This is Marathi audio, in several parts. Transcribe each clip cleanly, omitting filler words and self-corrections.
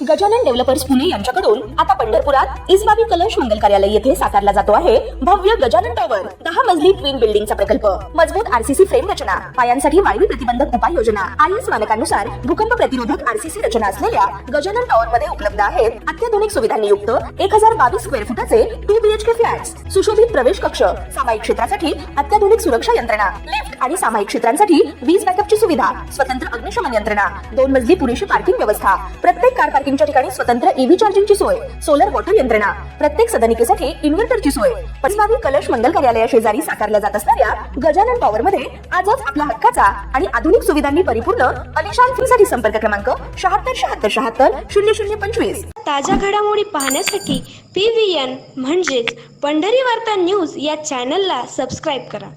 गजानन डेव्हलपर्स पुणे यांच्याकडून आता पंढरपुरात इसबाबी कलश मंगल कार्यालय येथे साकारला जातो आहे भव्य गजानन टॉवर 10 मजली ट्विन बिल्डिंगचा प्रकल्प। मजबूत आरसीसी फ्रेम रचना, पायांसाठी वायू प्रतिबंधक उपाययोजना, आयएस मानकानुसार भूकंप प्रतिरोधक आरसीसी रचना असलेल्या गजानन टॉवर मध्ये उपलब्ध आहेत अत्याधुनिक सुविधांनी युक्त 1022 स्क्वेअर फुटाचे 2 बीएचके फ्लॅट्स, सुशोभित प्रवेश कक्ष, सामायिक क्षेत्रासाठी अत्याधुनिक सुरक्षा यंत्रणा, लिफ्ट आणि सामायिक क्षेत्रांसाठी वीज बॅकअपची सुविधा, स्वतंत्र अग्निशमन यंत्रणा, 2 मजली पुरेशी पार्किंग व्यवस्था, प्रत्येक कार पार्किंगच्या ठिकाणी स्वतंत्र ईव्ही चार्जिंगची सोय, सोलर वॉटर यंत्रणा, प्रत्येक सदनिकेसाठी इन्व्हर्टरची सोय। इसबाबी कलश मंगल कार्यालया शेजारी साकारल्या जात असणाऱ्या गजानन टॉवर मध्ये आजच आपला हक्काचा आणि आधुनिक सुविधांनी परिपूर्ण अलिशान फ्रीसाठी संपर्क क्रमांक 7677700025। ताज्या घडामोडी पाहण्यासाठी PVN म्हणजेच पंढरी वार्ता न्यूज या चॅनलला सबस्क्राईब करा।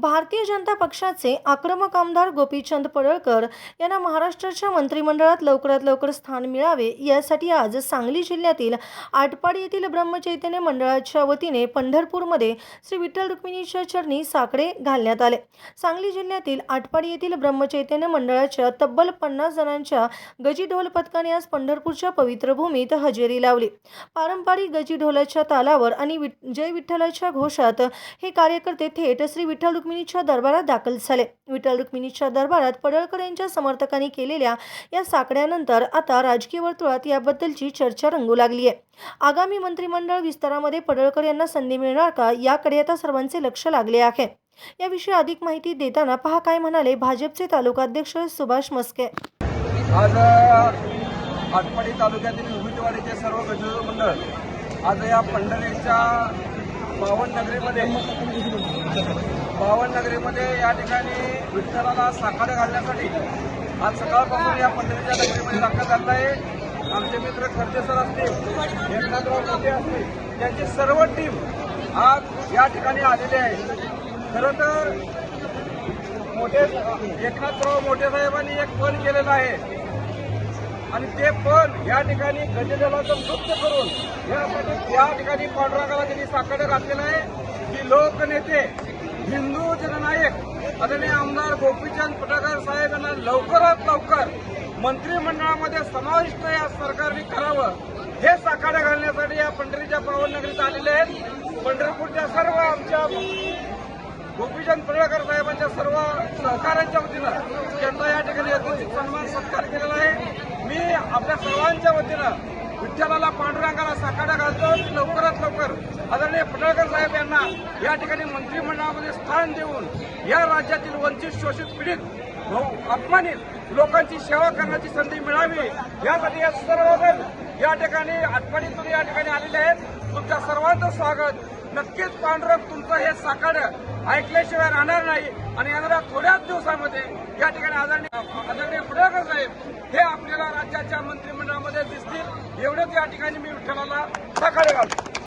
भारतीय जनता पक्षाचे आक्रमक आमदार गोपीचंद पडळकर यांना महाराष्ट्राच्या मंत्रिमंडळात लवकरात लवकर स्थान मिळावे यासाठी आज सांगली जिल्ह्यातील आटपाडी येथील ब्रह्मचैतन्य मंडळाच्या वतीने पंढरपूरमध्ये श्री विठ्ठल रुक्मिणीच्या चरणी साकडे घालण्यात आले। सांगली जिल्ह्यातील आटपाडी येथील ब्रह्मचैतन्य मंडळाच्या तब्बल 50 जणांच्या गजी ढोल पथकाने आज पंढरपूरच्या पवित्र भूमीत हजेरी लावली। पारंपरिक गजी ढोलाच्या तालावर आणि जय विठ्ठलाच्या घोषात हे कार्यकर्ते थेट श्री विठ्ठल रुक्मिणीच्या दरबारात दाखल झाले। विठ्ठल रुक्मिणीच्या दरबारात पडळकर यांच्या समर्थकांनी केलेल्या या साकड्यानंतर आता राजकीय वर्तुळात याबद्दलची चर्चा रंगू लागली आहे। आगामी मंत्रिमंडळ विस्तारामध्ये पडळकर यांना संधी मिळणार का याकडे आता सर्वांचे लक्ष लागले आहे। याविषयी अधिक माहिती देताना पहा काय म्हणाले भाजपचे तालुकाध्यक्ष सुभाष मस्के। आज आटपाडी तालुक्यातील उमेदवारीचे सर्व गजर मंडळ आज या पंढरीच्या पावननगरीमध्ये या ठिकाणी विठ्ठलाला साकडे घालण्यासाठी आज सकाळपासून या पंढरीच्या नगरीमध्ये दाखल झाला आहे। आमचे मित्र खर्चे सर असतील, एकनाथराव मोठे असतील, त्यांची सर्व टीम आज या ठिकाणी आलेली आहे। खरं तर एकनाथराव मोठे साहेबांनी एक पण केलेलं आहे आणि ते पण या ठिकाणी गजदलाचं नृत्य करून या ठिकाणी पांडुरंगाला त्यांनी साकडे घातलेलं आहे की लोकनेते हिंदू जननायक आदरणीय आमदार गोपीचंद पडळकर साहेब यांना लवकरात लवकर मंत्रिमंडळामध्ये समाविष्ट या सरकारने करावं हे साकडे घालण्यासाठी या पंढरीच्या पावननगरीत आलेले आहेत। पंढरपूरच्या सर्व आमच्या गोपीचंद पडळकर साहेबांच्या सर्व सहकाऱ्यांच्या वतीनं त्यांचा या ठिकाणी यथोचित सन्मान सत्कार केलेला आहे। मी आपल्या सर्वांच्या वतीनं विठ्ठलाला पांडुरंगाला साकडा घालतो की लवकरात लवकर आदरणीय पडळकर साहेब यांना या ठिकाणी मंत्रिमंडळामध्ये स्थान देऊन या राज्यातील वंचित शोषित पीडित अपमानित लोकांची सेवा करण्याची संधी मिळावी यासाठी या सर्वजण या ठिकाणी आटपाडीतून या ठिकाणी आलेले आहेत। तुमच्या सर्वांचं स्वागत। नक्कीच पांडुरंग तुमचं हे साकडं ऐकल्याशिवाय राहणार नाही आणि येणाऱ्या थोड्याच दिवसामध्ये या ठिकाणी आदरणीय पडळकर साहेब हे आपल्याला राज्याच्या मंत्रिमंडळामध्ये दिसतील एवढंच या ठिकाणी मी विठ्ठलाला साकडे घालतो।